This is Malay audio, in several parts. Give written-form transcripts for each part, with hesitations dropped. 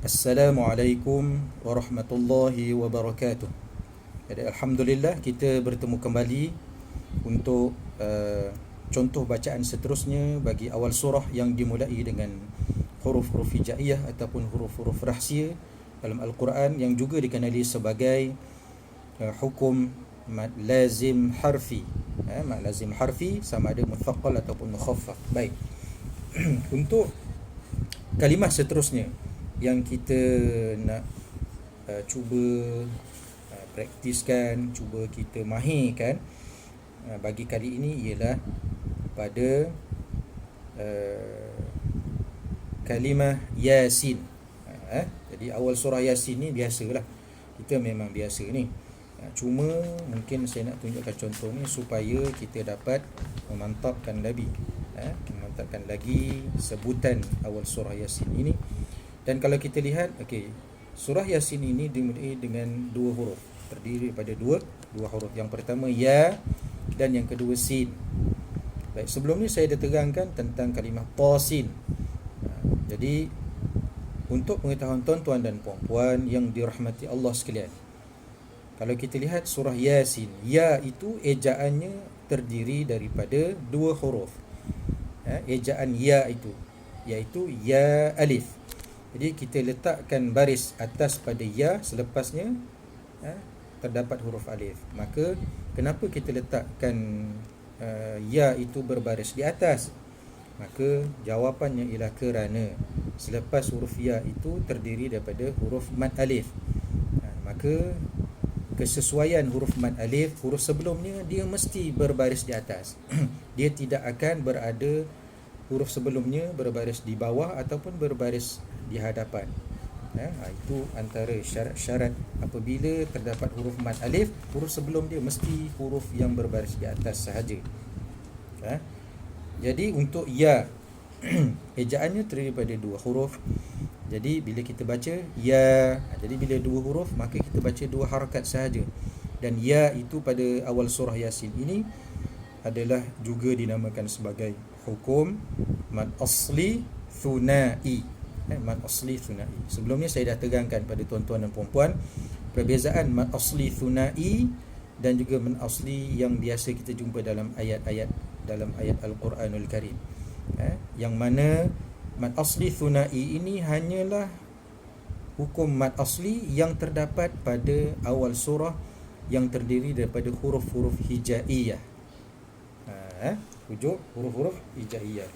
Assalamualaikum warahmatullahi wabarakatuh. Jadi Alhamdulillah kita bertemu kembali untuk contoh bacaan seterusnya bagi awal surah yang dimulai dengan huruf-huruf hijaiyah ataupun huruf-huruf rahsia dalam Al-Quran yang juga dikenali sebagai hukum mad lazim harfi. Mad lazim harfi sama ada muthaqqal ataupun mukhaffaf. Baik. Untuk kalimah seterusnya yang kita nak cuba praktiskan, cuba kita mahirkan bagi kali ini ialah pada kalimah Yasin. Jadi awal surah Yasin ni biasalah, kita memang biasa ni. Cuma mungkin saya nak tunjukkan contoh ni supaya kita dapat memantapkan lagi sebutan awal surah Yasin ini. Dan kalau kita lihat, surah Yasin ini dimulai dengan dua huruf, terdiri daripada dua huruf. Yang pertama ya dan yang kedua sin. Baik, sebelum ni saya dah terangkan tentang kalimah tasin. Jadi untuk pengetahuan tuan-tuan dan puan-puan yang dirahmati Allah sekalian, kalau kita lihat surah Yasin, ya itu ejaannya terdiri daripada dua huruf. Ejaan ya itu, iaitu ya alif. Jadi kita letakkan baris atas pada ya, selepasnya terdapat huruf alif. Maka kenapa kita letakkan ya itu berbaris di atas? Maka jawapannya ialah kerana selepas huruf ya itu terdiri daripada huruf mad alif. Maka kesesuaian huruf mad alif, huruf sebelumnya dia mesti berbaris di atas. Dia tidak akan berada huruf sebelumnya berbaris di bawah ataupun berbaris di hadapan. Itu antara syarat-syarat apabila terdapat huruf mad alif, huruf sebelum dia mesti huruf yang berbaris di atas sahaja. Jadi untuk ya ejaannya terdiri daripada dua huruf. Jadi bila kita baca ya, jadi bila dua huruf maka kita baca dua harakat sahaja. Dan ya itu pada awal surah Yasin ini adalah juga dinamakan sebagai hukum mad asli thunai. Mad asli thunai. Sebelum ni saya dah terangkan pada tuan-tuan dan puan-puan perbezaan mad asli thunai dan juga mad asli yang biasa kita jumpa dalam ayat-ayat Al-Quranul Karim. Yang mana mad asli thunai ini hanyalah hukum mad asli yang terdapat pada awal surah yang terdiri daripada huruf-huruf hijaiyah. Huruf-huruf hijaiyah,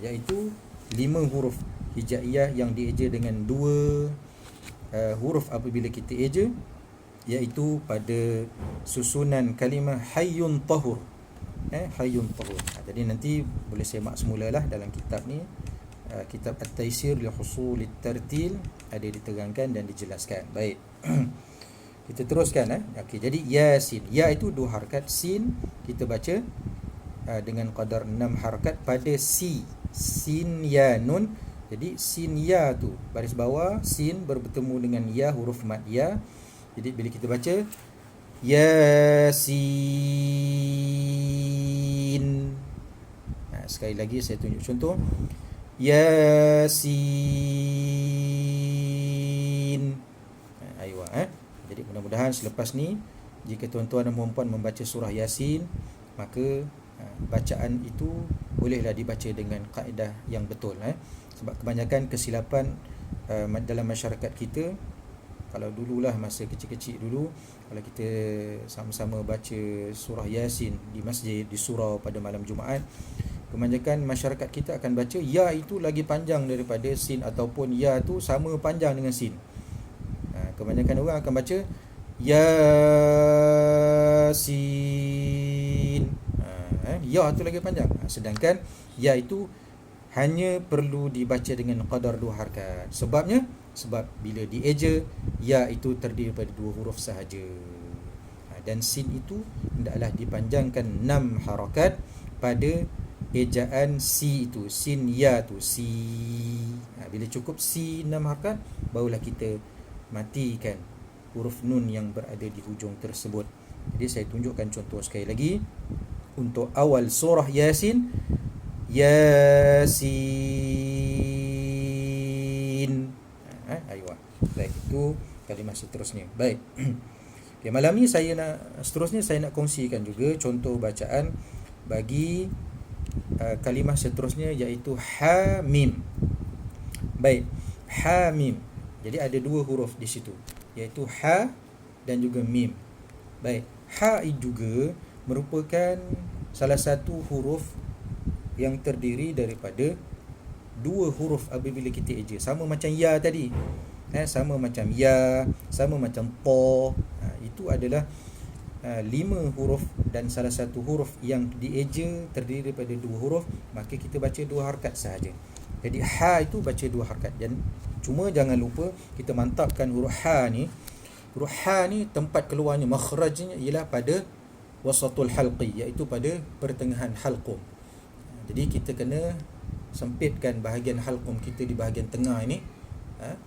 iaitu 5 huruf hijaiyah yang dieja dengan 2 huruf apabila kita eja, iaitu pada susunan kalimah hayyun tahur. Hayyun tahur. Jadi nanti boleh semak semulalah dalam kitab ni, kitab At-Taisir li Husulit Tartil, ada diterangkan dan dijelaskan. Baik. Kita teruskan. Jadi Yasin, ya itu 2 harakat, sin kita baca dengan qadar 6 harakat pada si, sin ya nun. Jadi sin ya tu baris bawah, sin bertemu dengan ya, huruf mad ya. Jadi bila kita baca Yasin, sekali lagi saya tunjuk contoh. Yasin. Jadi mudah-mudahan selepas ni jika tuan-tuan dan puan-puan membaca surah Yasin, maka bacaan itu bolehlah dibaca dengan kaedah yang betul. Sebab kebanyakan kesilapan dalam masyarakat kita, kalau dululah masa kecil-kecil dulu, kalau kita sama-sama baca surah Yasin di masjid, di surau pada malam Jumaat, kebanyakan masyarakat kita akan baca ya itu lagi panjang daripada sin, ataupun ya tu sama panjang dengan sin. Kebanyakan orang akan baca Yasin, ya tu lagi panjang. Sedangkan ya itu hanya perlu dibaca dengan qadar 2 harakat. Sebab bila dieja, ya itu terdiri daripada 2 huruf sahaja. Dan sin itu hendaklah dipanjangkan 6 harakat pada ejaan si itu, sin ya tu, si. Bila cukup si 6 harakat, barulah kita matikan huruf nun yang berada di hujung tersebut. Jadi saya tunjukkan contoh sekali lagi. Untuk awal surah Yasin, Yasin, itu kalimah seterusnya. Baik. Okay, malam ni saya nak kongsikan juga contoh bacaan bagi kalimah seterusnya, iaitu ha mim. Baik, ha mim. Jadi ada dua huruf di situ, iaitu ha dan juga mim. Baik, ha juga merupakan salah satu huruf yang terdiri daripada dua huruf apabila kita eja. Sama macam ya tadi. Sama macam ya, sama macam po. Itu adalah 5 huruf, dan salah satu huruf yang dieja terdiri daripada dua huruf, maka kita baca 2 harakat sahaja. Jadi ha itu baca 2 harakat. Dan cuma jangan lupa kita mantapkan huruf ha ni. Huruf ha ni tempat keluarnya, makhrajnya ialah pada wasatul halqi, iaitu pada pertengahan halqum. Jadi kita kena sempitkan bahagian halqum kita di bahagian tengah ini.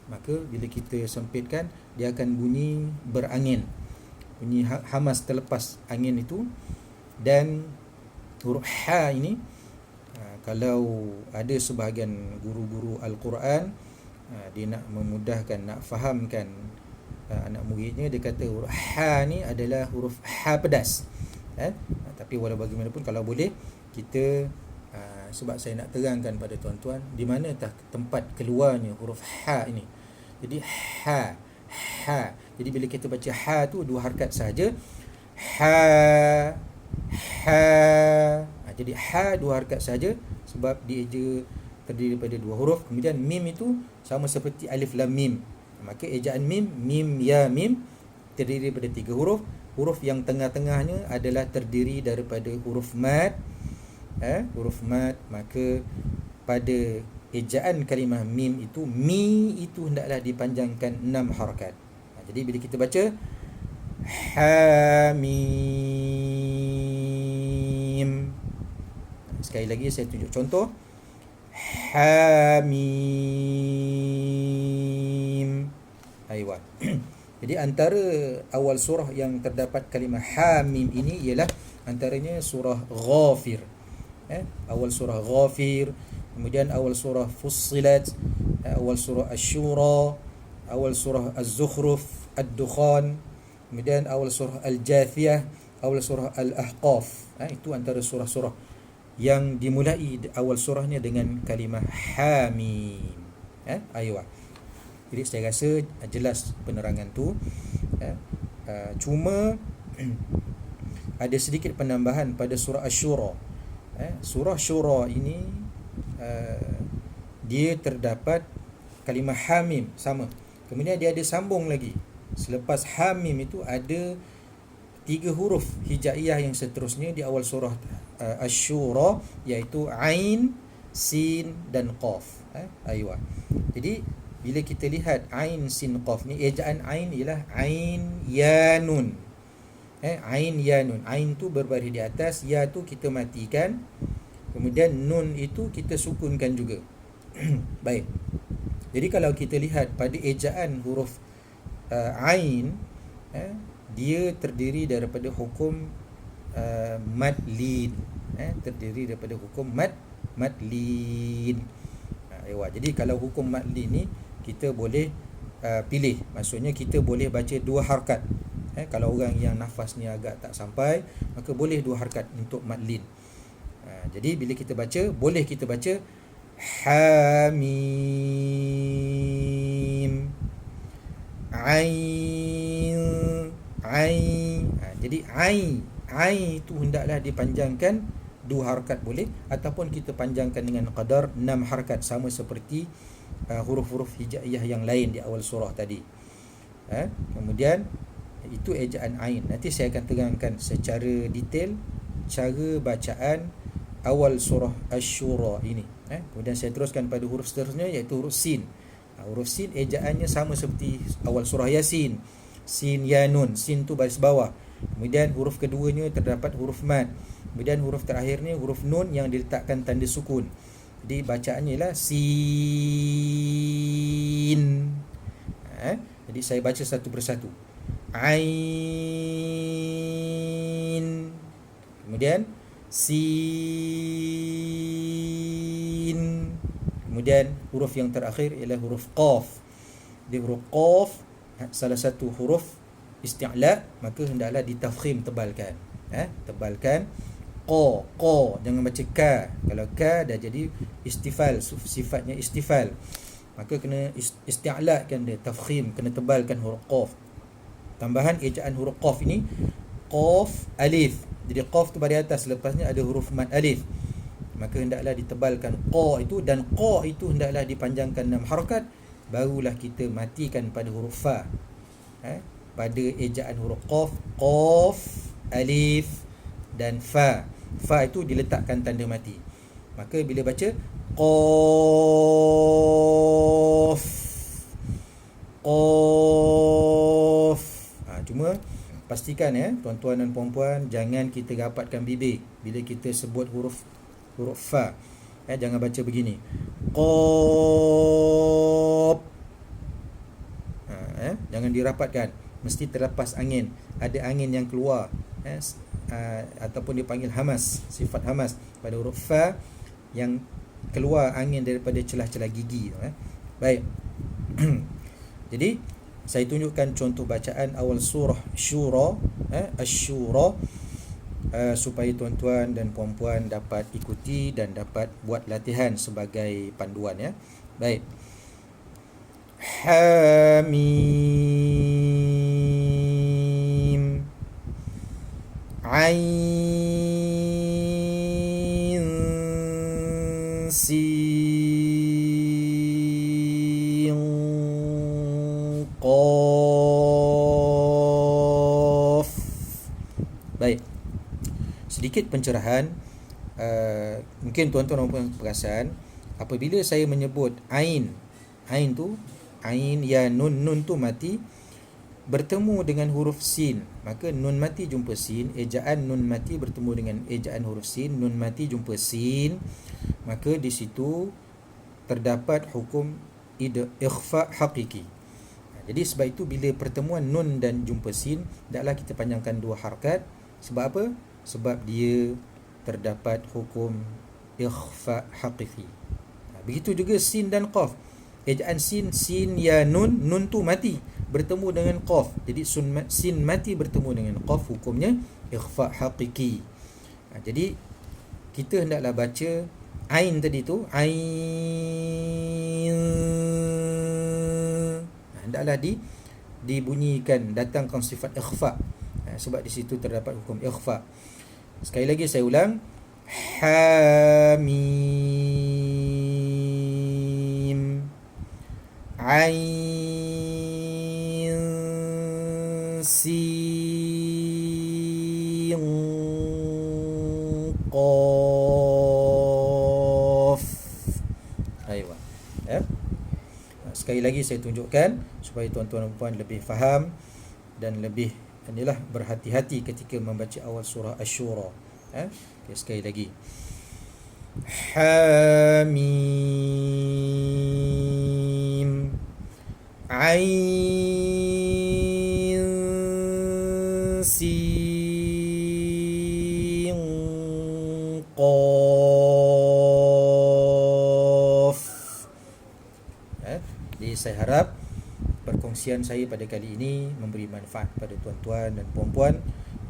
Maka bila kita sempitkan, dia akan bunyi berangin, bunyi hamas terlepas angin itu. Dan huruf ha ini, kalau ada sebahagian guru-guru Al-Quran, dia nak memudahkan, nak fahamkan anak muridnya, dia kata huruf ha ni adalah huruf ha pedas. Tapi walau bagaimanapun, kalau boleh kita, sebab saya nak terangkan pada tuan-tuan di manakah tempat keluarnya huruf ha ini. Jadi ha. Jadi bila kita baca ha tu 2 harakat saja. Ha. Jadi ha 2 harakat saja, sebab dieja terdiri daripada 2 huruf. Kemudian mim itu sama seperti alif lam mim. Maka ejaan mim, mim ya mim, terdiri daripada 3 huruf. Huruf yang tengah-tengahnya adalah terdiri daripada huruf mad. Huruf mad. Maka pada ejaan kalimah mim itu, mi itu hendaklah dipanjangkan 6 harakat. Jadi bila kita baca ha mim, sekali lagi saya tunjuk contoh. Ha mim. Aywa. Jadi antara awal surah yang terdapat kalimah ha mim ini ialah antaranya surah Ghafir. Awal surah Ghafir, kemudian awal surah Fussilat, awal surah Asy-Syura, awal surah Az-Zukhruf, Ad-Dukhan, kemudian awal surah Al-Jathiyah, awal surah Al-Ahqaf. Itu antara surah-surah yang dimulai awal surahnya dengan kalimah ha mim. Aywa. Jadi saya rasa jelas penerangan tu. Cuma ada sedikit penambahan pada surah Asy-Syura. Surah Syura ini dia terdapat kalimah ha mim sama. Kemudian dia ada sambung lagi. Selepas ha mim itu ada 3 huruf hijaiyah yang seterusnya di awal surah Asy-Syura, iaitu ain, sin dan qaf. Aywa. Jadi bila kita lihat ain, sin, qaf ni, ejaan ain ialah ain ya nun. Ain ya nun. Ain tu berbaris di atas, ya tu kita matikan, kemudian nun itu kita sukunkan juga. Baik. Jadi kalau kita lihat pada ejaan huruf ain, dia terdiri daripada hukum mad lin. Terdiri daripada hukum mad lin. Jadi kalau hukum mad lin ni kita boleh pilih. Maksudnya kita boleh baca 2 harakat. Kalau orang yang nafasnya agak tak sampai, maka boleh 2 harakat untuk mad lin. Jadi bila kita baca, boleh kita baca ha mim ain. Jadi ain itu hendaklah dipanjangkan 2 harakat boleh, ataupun kita panjangkan dengan qadar 6 harakat, sama seperti huruf-huruf hijaiyah yang lain di awal surah tadi. Kemudian itu ejaan ain. Nanti saya akan terangkan secara detail cara bacaan awal surah Asy-Syura ini. Kemudian saya teruskan pada huruf seterusnya, iaitu huruf sin. Huruf sin ejaannya sama seperti awal surah Yasin. Sin ya nun. Sin tu baris bawah. Kemudian huruf keduanya terdapat huruf mad. Kemudian huruf terakhirnya huruf nun yang diletakkan tanda sukun. Jadi bacaannya ialah sin. Jadi saya baca satu persatu. Ain, kemudian sin, kemudian huruf yang terakhir ialah huruf qaf. Di huruf qaf salah satu huruf isti'la, maka hendaklah ditafkhim, tebalkan. Tebalkan qa, jangan baca ka. Kalau ka dah jadi istifal, sifatnya istifal, maka kena isti'lakan dia, tafkhim, kena tebalkan huruf qaf. Tambahan ejaan huruf qaf ini, qaf alif. Jadi qaf tu baris atas, lepasnya ada huruf mad alif, maka hendaklah ditebalkan qa itu, dan qa itu hendaklah dipanjangkan 6 harakat, barulah kita matikan pada huruf fa. Pada ejaan huruf qaf, qaf, alif dan fa. Fa itu diletakkan tanda mati. Maka bila baca qaf, qaf, cuma pastikan tuan-tuan dan puan-puan, jangan kita rapatkan bibir bila kita sebut huruf fa. Jangan baca begini, qaf. Jangan dirapatkan, mesti terlepas angin, ada angin yang keluar, ataupun dipanggil hamas, sifat hamas pada huruf fa, yang keluar angin daripada celah-celah gigi. Baik. Jadi saya tunjukkan contoh bacaan awal surah Syura, Asy-Syura, supaya tuan-tuan dan puan-puan dapat ikuti dan dapat buat latihan sebagai panduan. Baik. Hamim, Ain, Sin, Qaf. Baik. Sedikit pencerahan, mungkin tuan-tuan perasan apabila saya menyebut ain tu, ain ya nun tu mati, bertemu dengan huruf sin, maka nun mati jumpa sin, ejaan nun mati bertemu dengan ejaan huruf sin, nun mati jumpa sin, maka di situ terdapat hukum ikhfa hakiki. Jadi sebab itu bila pertemuan nun dan jumpa sin, hendaklah kita panjangkan 2 harakat. Sebab apa? Sebab dia terdapat hukum ikhfa hakiki. Begitu juga sin dan qaf. Ejaan sin ya nun tu mati bertemu dengan qaf. Jadi sin mati bertemu dengan qaf, hukumnya ikhfa hakiki. Jadi kita hendaklah baca ain tadi tu, ain, hendaklah dibunyikan, datangkan sifat ikhfa, sebab di situ terdapat hukum ikhfa. Sekali lagi saya ulang, Hamim, Ain, Sin, Qaf. Aywa. Sekali lagi saya tunjukkan supaya tuan-tuan dan puan lebih faham dan lebih berhati-hati ketika membaca awal surah Asy-Syura. Okay, sekali lagi, Hamim, Ain, Sin, Qaf. Jadi saya harap perkongsian saya pada kali ini memberi manfaat pada tuan-tuan dan puan-puan.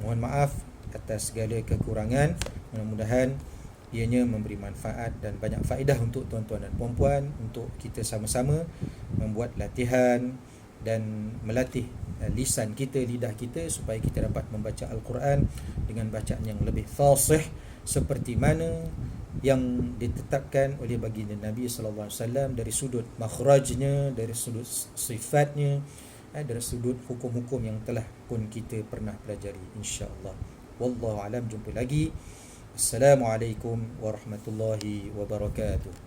Mohon maaf atas segala kekurangan. Mudah-mudahan ianya memberi manfaat dan banyak faedah untuk tuan-tuan dan puan-puan, untuk kita sama-sama membuat latihan dan melatih lisan kita, lidah kita, supaya kita dapat membaca Al-Quran dengan bacaan yang lebih fasih seperti mana yang ditetapkan oleh baginda Nabi sallallahu alaihi wasallam, dari sudut makhrajnya, dari sudut sifatnya, dari sudut hukum-hukum yang telah pun kita pernah pelajari, insya-Allah. Wallahu alam. Jumpa lagi. Assalamualaikum warahmatullahi wabarakatuh.